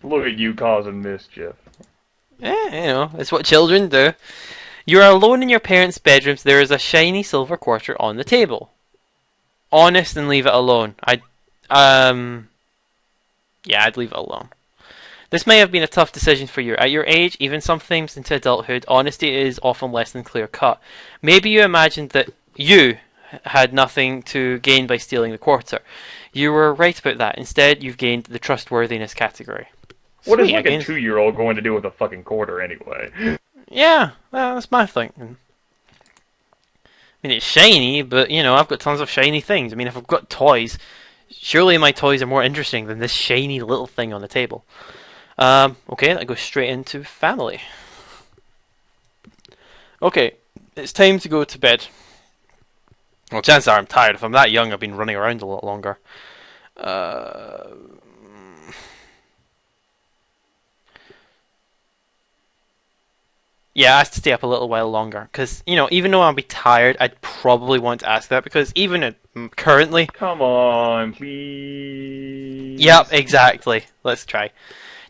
Look at you causing mischief. It's what children do. You are alone in your parents' bedrooms. There is a shiny silver quarter on the table. Honest and leave it alone. I'd leave it alone. This may have been a tough decision for you. At your age, even sometimes into adulthood, honesty is often less than clear-cut. Maybe you imagined that you had nothing to gain by stealing the quarter. You were right about that. Instead, you've gained the trustworthiness category. What is Sweet, like a 2-year-old going to do with a fucking quarter anyway? Yeah, well, that's my thinking. I mean, it's shiny, but, I've got tons of shiny things. I mean, if I've got toys, surely my toys are more interesting than this shiny little thing on the table. Okay, that goes straight into family. Okay, it's time to go to bed. Well, chances are I'm tired. If I'm that young, I've been running around a lot longer. Yeah, I have to stay up a little while longer. Because, even though I'll be tired, I'd probably want to ask that. Because even currently... Come on, please. Yep, exactly. Let's try.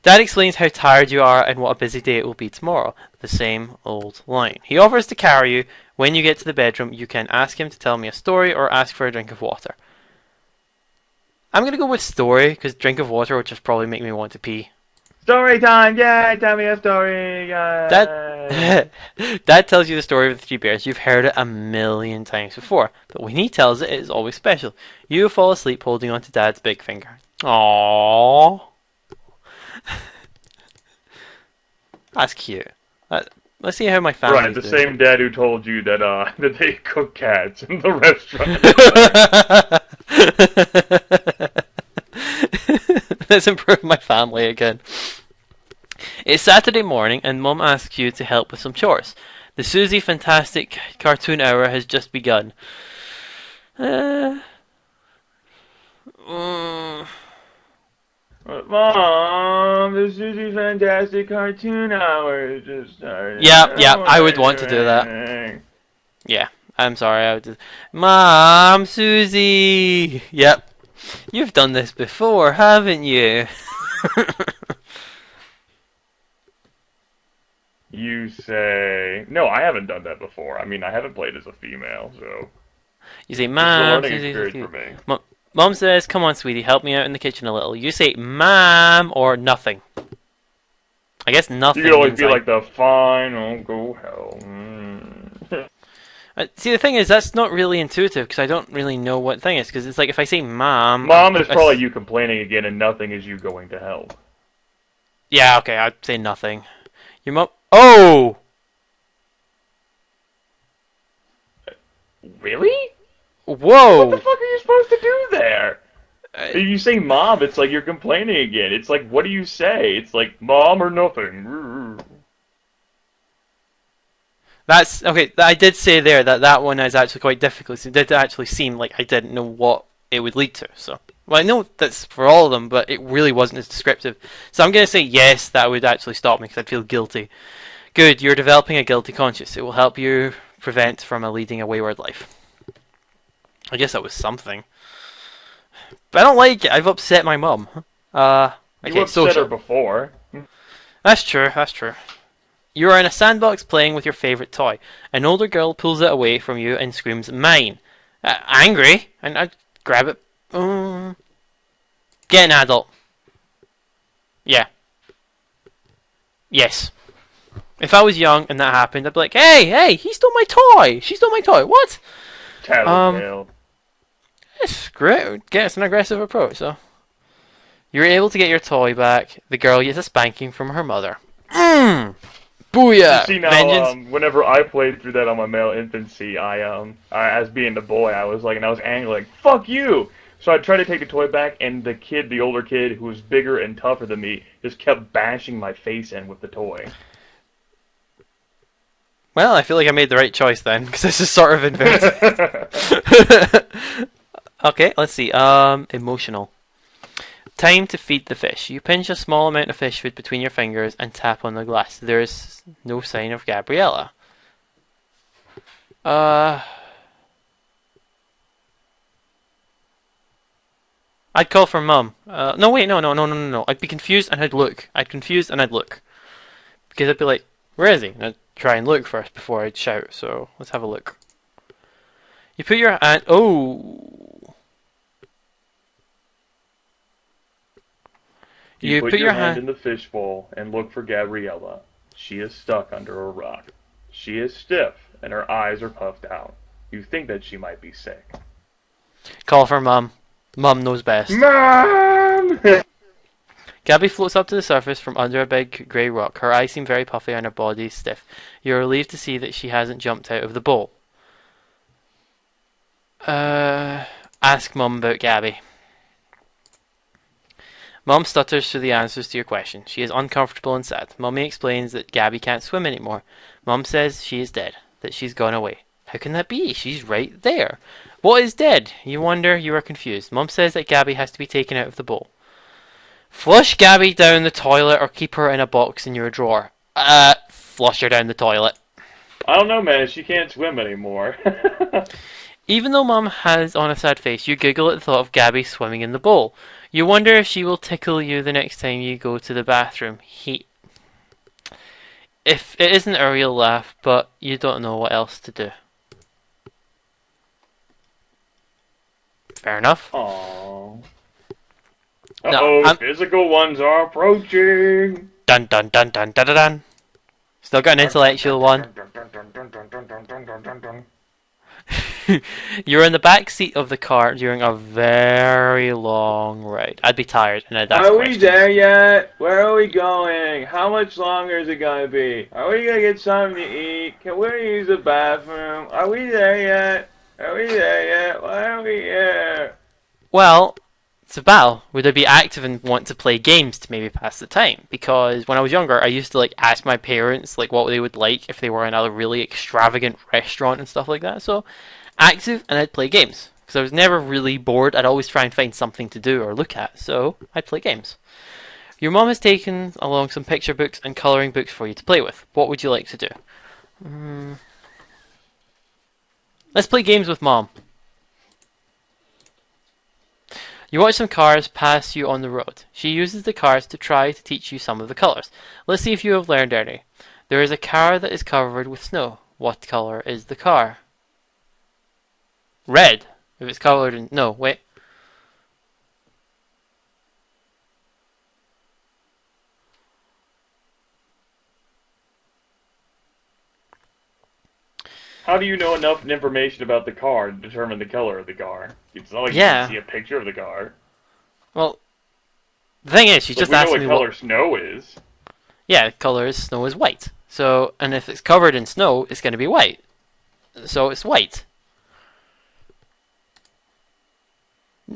Dad explains how tired you are and what a busy day it will be tomorrow. The same old line. He offers to carry you. When you get to the bedroom, you can ask him to tell me a story or ask for a drink of water. I'm going to go with story, because drink of water would just probably make me want to pee. Story time! Yeah, tell me a story! Dad tells you the story of the 3 bears. You've heard it a million times before, but when he tells it, it is always special. You fall asleep holding onto Dad's big finger. Aww. That's cute. Let's see how my family. Right, the same dad who told you that that they cook cats in the restaurant. Let's improve my family again. It's Saturday morning, and Mum asks you to help with some chores. The Susie Fantastic Cartoon Hour has just begun. Mom, the Susie Fantastic Cartoon Hour just started. Yeah, I would want to do that. Yeah, I'm sorry, I would do. Mom, Susie! Yep. You've done this before, haven't you? You say... No, I haven't done that before. I mean, I haven't played as a female, so... You say, Mom, it's a learning Susie, experience for me. Mom says, come on, sweetie, help me out in the kitchen a little. You say, Mom, or nothing. I guess nothing. You could always be like the final go hell. See, the thing is, that's not really intuitive, because I don't really know what thing is, because it's like, if I say Mom... Mom is probably you complaining again, and nothing is you going to hell. Yeah, okay, I'd say nothing. Your mom... Oh! Really? Whoa! What the fuck are you supposed to do there? If you say Mom, it's like you're complaining again. It's like, what do you say? It's like, Mom or nothing. That's... Okay, I did say there that one is actually quite difficult. It did actually seem like I didn't know what it would lead to, so... Well, I know that's for all of them, but it really wasn't as descriptive. So I'm going to say yes, that would actually stop me, because I'd feel guilty. Good, you're developing a guilty conscience. It will help you prevent from leading a wayward life. I guess that was something. But I don't like it. I've upset my mum. Okay, You upset her before. That's true, that's true. You are in a sandbox playing with your favourite toy. An older girl pulls it away from you and screams, mine. Angry, and I grab it. Get an adult. Yeah. Yes. If I was young and that happened, I'd be like, hey, he stole my toy. She stole my toy. What? Tattletale. It's great. It's an aggressive approach, so. You're able to get your toy back. The girl gets a spanking from her mother. Booyah! You see now, whenever I played through that on my male infancy, I as being the boy, I was angry, like, fuck you! So I tried to take the toy back, and the older kid, who was bigger and tougher than me, just kept bashing my face in with the toy. Well, I feel like I made the right choice then, because this is sort of inverted. Okay, let's see. Emotional. Time to feed the fish. You pinch a small amount of fish food between your fingers and tap on the glass. There is no sign of Gabriella. I'd call for mum. No, wait, no. I'd be confused and I'd look. I'd confused and I'd look. Because I'd be like, where is he? And I'd try and look first before I'd shout. So let's have a look. You put your hand. Oh. You put your hand in the fishbowl and look for Gabriella. She is stuck under a rock. She is stiff and her eyes are puffed out. You think that she might be sick. Call for mum. Mum knows best. Mom! Gabby floats up to the surface from under a big grey rock. Her eyes seem very puffy and her body stiff. You're relieved to see that she hasn't jumped out of the bowl. Ask Mum about Gabby. Mum stutters through the answers to your question. She is uncomfortable and sad. Mummy explains that Gabby can't swim anymore. Mum says she is dead, that she's gone away. How can that be? She's right there. What is dead? You wonder, you are confused. Mum says that Gabby has to be taken out of the bowl. Flush Gabby down the toilet or keep her in a box in your drawer. Flush her down the toilet. I don't know, man. She can't swim anymore. Even though Mum has on a sad face, you giggle at the thought of Gabby swimming in the bowl. You wonder if she will tickle you the next time you go to the bathroom. If it isn't a real laugh, but you don't know what else to do. Fair enough. Aww. No, physical ones are approaching. Dun dun dun dun dun dun dun. Still got an intellectual one. You're in the back seat of the car during a very long ride. I'd be tired and I'd ask questions. Are we there yet? Where are we going? How much longer is it gonna be? Are we gonna get something to eat? Can we use the bathroom? Are we there yet? Are we there yet? Why are we here? Well, Sabal, would I be active and want to play games to maybe pass the time? Because when I was younger, I used to ask my parents what they would like if they were in a really extravagant restaurant and stuff like that. So active and I'd play games because I was never really bored. I'd always try and find something to do or look at. So I'd play games. Your mom has taken along some picture books and colouring books for you to play with. What would you like to do? Let's play games with mom. You watch some cars pass you on the road. She uses the cars to try to teach you some of the colours. Let's see if you have learned any. There is a car that is covered with snow. What colour is the car? Red. If it's coloured in... No, wait. How do you know enough information about the car to determine the color of the car? It's not like you can see a picture of the car. Well, the thing is, she just asked me what color snow is. Yeah, color is snow is white. So, and if it's covered in snow, it's going to be white. So it's white.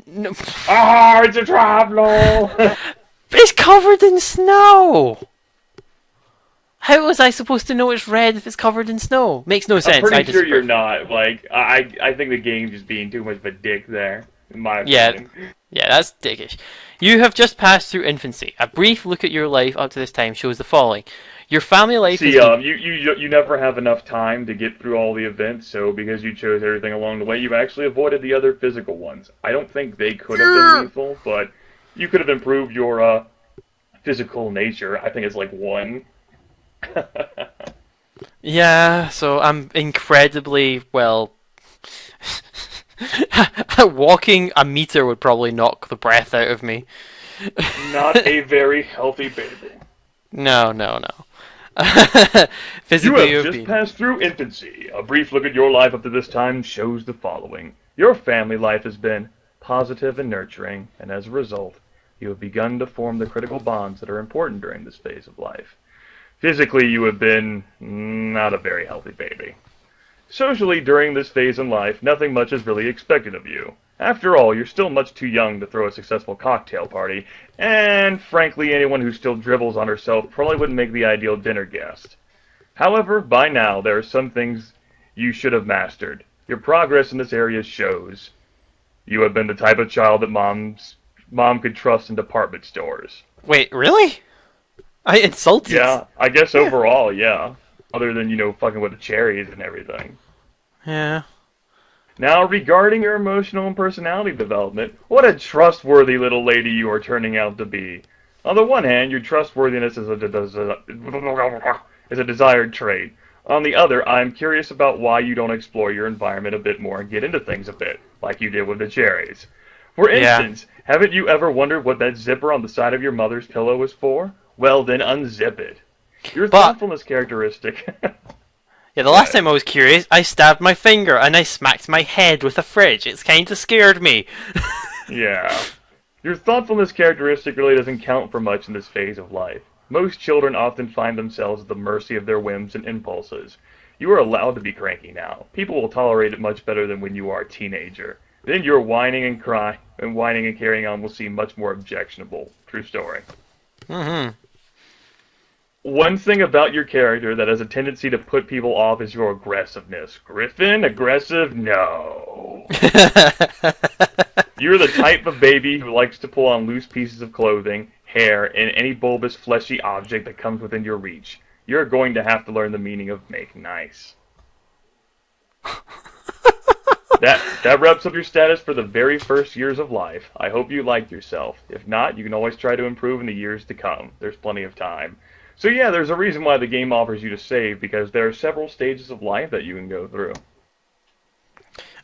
No. It's a traveler! It's covered in snow! How was I supposed to know it's red if it's covered in snow? Makes no sense. I'm pretty sure you're not. I think the game's just being too much of a dick there, in my opinion. Yeah, that's dickish. You have just passed through infancy. A brief look at your life up to this time shows the following. Your family life is... you never have enough time to get through all the events, so because you chose everything along the way, you've actually avoided the other physical ones. I don't think they could have been lethal, but you could have improved your physical nature. I think it's 1. Yeah, so I'm incredibly, walking a meter would probably knock the breath out of me. Not a very healthy baby. No. Physically, you have just passed through infancy. A brief look at your life up to this time shows the following. Your family life has been positive and nurturing, and as a result, you have begun to form the critical bonds that are important during this phase of life. Physically, you have been not a very healthy baby. Socially, during this phase in life, nothing much is really expected of you. After all, you're still much too young to throw a successful cocktail party, and frankly, anyone who still dribbles on herself probably wouldn't make the ideal dinner guest. However, by now, there are some things you should have mastered. Your progress in this area shows. You have been the type of child that mom could trust in department stores. Wait, really? I insulted. Yeah, I guess overall, yeah. Other than, fucking with the cherries and everything. Yeah. Now, regarding your emotional and personality development, what a trustworthy little lady you are turning out to be. On the one hand, your trustworthiness is a desired trait. On the other, I'm curious about why you don't explore your environment a bit more and get into things a bit, like you did with the cherries. For Yeah, instance, haven't you ever wondered what that zipper on the side of your mother's pillow is for? Well, then unzip it. Your but thoughtfulness characteristic. yeah, the Go last ahead. time I was curious, I stabbed my finger and I smacked my head with a fridge. It's kind of scared me. Yeah. Your thoughtfulness characteristic really doesn't count for much in this phase of life. Most children often find themselves at the mercy of their whims and impulses. You are allowed to be cranky now. People will tolerate it much better than when you are a teenager. Then your whining and crying and whining and carrying on will seem much more objectionable. True story. Hmm. One thing about your character that has a tendency to put people off is your aggressiveness. Griffin, aggressive? No. You're the type of baby who likes to pull on loose pieces of clothing, hair, and any bulbous, fleshy object that comes within your reach. You're going to have to learn the meaning of make nice. That wraps up your status for the very first years of life. I hope you like yourself. If not, you can always try to improve in the years to come. There's plenty of time. So yeah, there's a reason why the game offers you to save, because there are several stages of life that you can go through.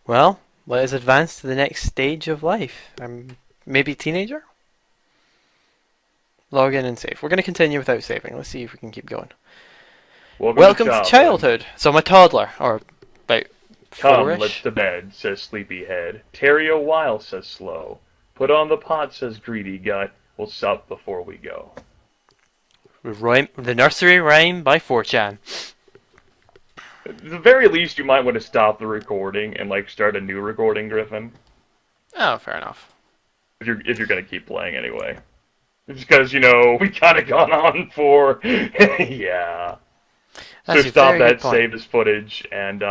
Well, let us advance to the next stage of life. Maybe teenager? Log in and save. We're going to continue without saving. Let's see if we can keep going. Welcome to childhood. So I'm a toddler, or about Come, four-ish. let's to bed, says Sleepyhead. Tarry a while, says Slow. Put on the pot, says Greedy Gut. We'll sup before we go. The nursery rhyme by 4chan. At the very least, you might want to stop the recording and like start a new recording, Griffin. Oh, fair enough. If you're gonna keep playing anyway. Just because we kind of gone on for yeah. That's So a stop very good that, point. save this footage, and